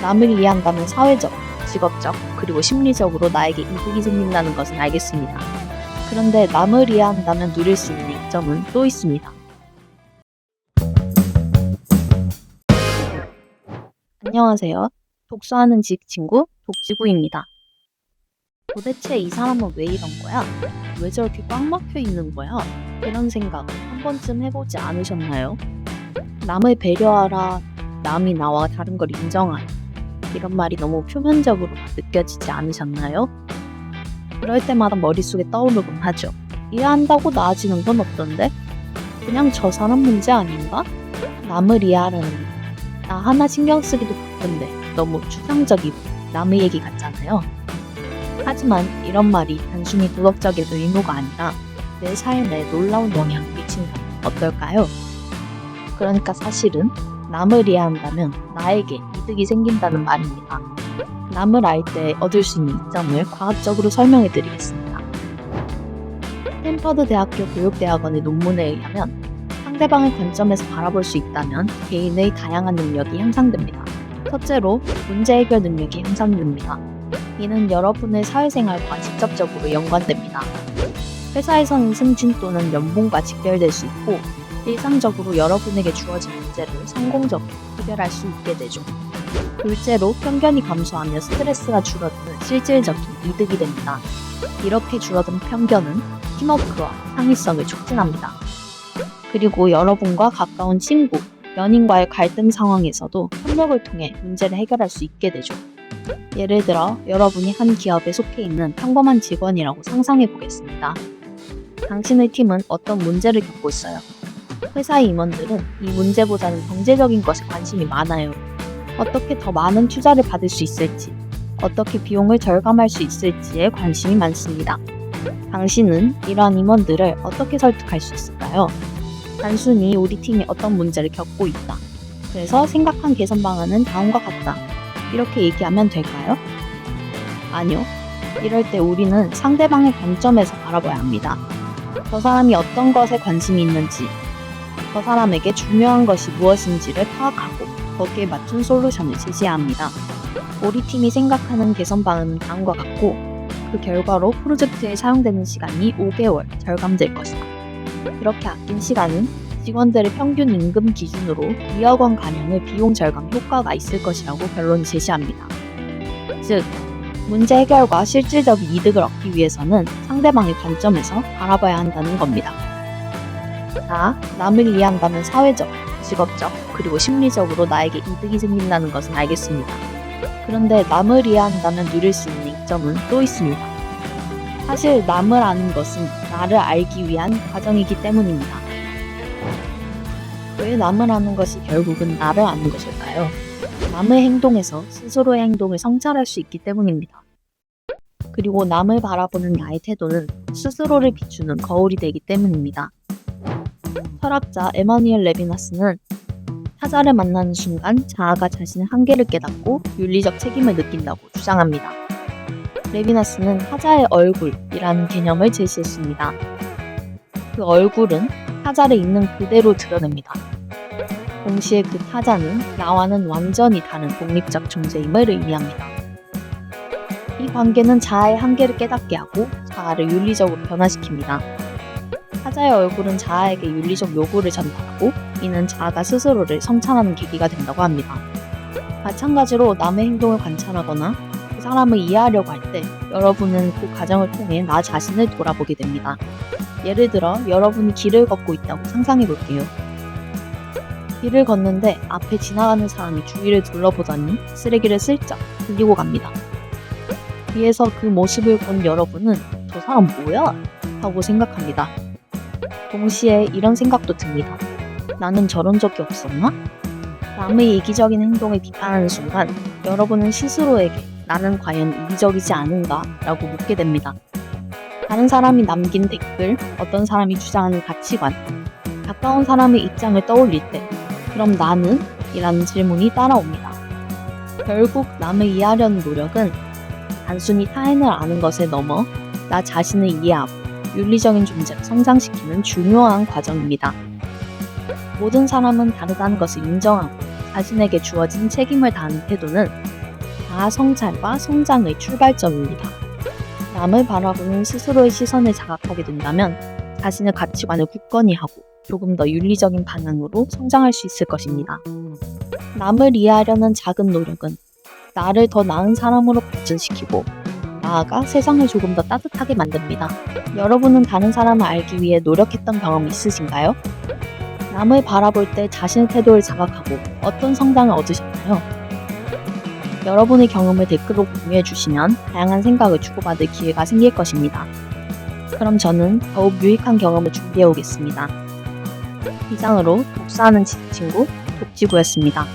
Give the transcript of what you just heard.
남을 이해한다면 사회적, 직업적, 그리고 심리적으로 나에게 이득이 생긴다는 것은 알겠습니다. 그런데 남을 이해한다면 누릴 수 있는 이점은 또 있습니다. 안녕하세요. 독서하는 친구 독지구입니다. 도대체 이 사람은 왜 이런 거야? 왜 저렇게 꽉 막혀 있는 거야? 이런 생각 한 번쯤 해보지 않으셨나요? 남을 배려하라, 남이 나와 다른 걸 인정하라. 이런 말이 너무 표면적으로 느껴지지 않으셨나요? 그럴 때마다 머릿속에 떠오르곤 하죠. 이해한다고 나아지는 건 없던데? 그냥 저 사람 문제 아닌가? 남을 이해하라는 나 하나 신경 쓰기도 바쁜데 너무 추상적이고 남의 얘기 같잖아요. 하지만 이런 말이 단순히 도덕적인 의무가 아니라 내 삶에 놀라운 영향을 미친다면 어떨까요? 그러니까 사실은 남을 이해한다면 나에게 이득이 생긴다는 말입니다. 남을 알 때 얻을 수 있는 이점을 과학적으로 설명해 드리겠습니다. 스탠퍼드 대학교 교육대학원의 논문에 의하면 상대방의 관점에서 바라볼 수 있다면 개인의 다양한 능력이 향상됩니다. 첫째로 문제 해결 능력이 향상됩니다. 이는 여러분의 사회생활과 직접적으로 연관됩니다. 회사에서는 승진 또는 연봉과 직결될 수 있고 일상적으로 여러분에게 주어진 문제를 성공적으로 해결할 수 있게 되죠. 둘째로 편견이 감소하며 스트레스가 줄어드는 실질적인 이득이 됩니다. 이렇게 줄어든 편견은 팀워크와 창의성을 촉진합니다. 그리고 여러분과 가까운 친구, 연인과의 갈등 상황에서도 협력을 통해 문제를 해결할 수 있게 되죠. 예를 들어 여러분이 한 기업에 속해 있는 평범한 직원이라고 상상해 보겠습니다. 당신의 팀은 어떤 문제를 겪고 있어요? 회사의 임원들은 이 문제보다는 경제적인 것에 관심이 많아요. 어떻게 더 많은 투자를 받을 수 있을지, 어떻게 비용을 절감할 수 있을지에 관심이 많습니다. 당신은 이러한 임원들을 어떻게 설득할 수 있을까요? 단순히 우리 팀이 어떤 문제를 겪고 있다. 그래서 생각한 개선 방안은 다음과 같다. 이렇게 얘기하면 될까요? 아니요. 이럴 때 우리는 상대방의 관점에서 바라봐야 합니다. 저 사람이 어떤 것에 관심이 있는지, 저 사람에게 중요한 것이 무엇인지를 파악하고 거기에 맞춘 솔루션을 제시해야 합니다. 우리 팀이 생각하는 개선 방안은 다음과 같고 그 결과로 프로젝트에 사용되는 시간이 5개월 절감될 것이다. 이렇게 아낀 시간은 직원들의 평균 임금 기준으로 2억 원 가량의 비용 절감 효과가 있을 것이라고 결론을 제시합니다. 즉, 문제 해결과 실질적인 이득을 얻기 위해서는 상대방의 관점에서 바라봐야 한다는 겁니다. 자, 남을 이해한다면 사회적, 직업적, 그리고 심리적으로 나에게 이득이 생긴다는 것은 알겠습니다. 그런데 남을 이해한다면 누릴 수 있는 이점은 또 있습니다. 사실 남을 아는 것은 나를 알기 위한 과정이기 때문입니다. 왜 남을 아는 것이 결국은 나를 아는 것일까요? 남의 행동에서 스스로의 행동을 성찰할 수 있기 때문입니다. 그리고 남을 바라보는 나의 태도는 스스로를 비추는 거울이 되기 때문입니다. 철학자 에마누엘 레비나스는 타자를 만나는 순간 자아가 자신의 한계를 깨닫고 윤리적 책임을 느낀다고 주장합니다. 레비나스는 타자의 얼굴이라는 개념을 제시했습니다. 그 얼굴은 타자를 있는 그대로 드러냅니다. 동시에 그 타자는 나와는 완전히 다른 독립적 존재임을 의미합니다. 이 관계는 자아의 한계를 깨닫게 하고 자아를 윤리적으로 변화시킵니다. 타자의 얼굴은 자아에게 윤리적 요구를 전달하고 이는 자아가 스스로를 성찰하는 계기가 된다고 합니다. 마찬가지로 남의 행동을 관찰하거나 그 사람을 이해하려고 할 때 여러분은 그 과정을 통해 나 자신을 돌아보게 됩니다. 예를 들어 여러분이 길을 걷고 있다고 상상해 볼게요. 길을 걷는데 앞에 지나가는 사람이 주위를 둘러보더니 쓰레기를 슬쩍 흘리고 갑니다. 뒤에서 그 모습을 본 여러분은 저 사람 뭐야? 하고 생각합니다. 동시에 이런 생각도 듭니다. 나는 저런 적이 없었나? 남의 이기적인 행동을 비판하는 순간 여러분은 스스로에게 나는 과연 이기적이지 않은가? 라고 묻게 됩니다. 다른 사람이 남긴 댓글, 어떤 사람이 주장하는 가치관, 가까운 사람의 입장을 떠올릴 때 그럼 나는? 이라는 질문이 따라옵니다. 결국 남을 이해하려는 노력은 단순히 타인을 아는 것에 넘어 나 자신을 이해하고 윤리적인 존재를 성장시키는 중요한 과정입니다. 모든 사람은 다르다는 것을 인정하고 자신에게 주어진 책임을 다하는 태도는 자아 성찰과 성장의 출발점입니다. 남을 바라보는 스스로의 시선을 자각하게 된다면 자신의 가치관을 굳건히 하고 조금 더 윤리적인 방향으로 성장할 수 있을 것입니다. 남을 이해하려는 작은 노력은 나를 더 나은 사람으로 발전시키고 나아가 세상을 조금 더 따뜻하게 만듭니다. 여러분은 다른 사람을 알기 위해 노력했던 경험 있으신가요? 남을 바라볼 때 자신의 태도를 자각하고 어떤 성장을 얻으셨나요? 여러분의 경험을 댓글로 공유해 주시면 다양한 생각을 주고받을 기회가 생길 것입니다. 그럼 저는 더욱 유익한 경험을 준비해 오겠습니다. 이상으로 독서하는 친구 독지구였습니다.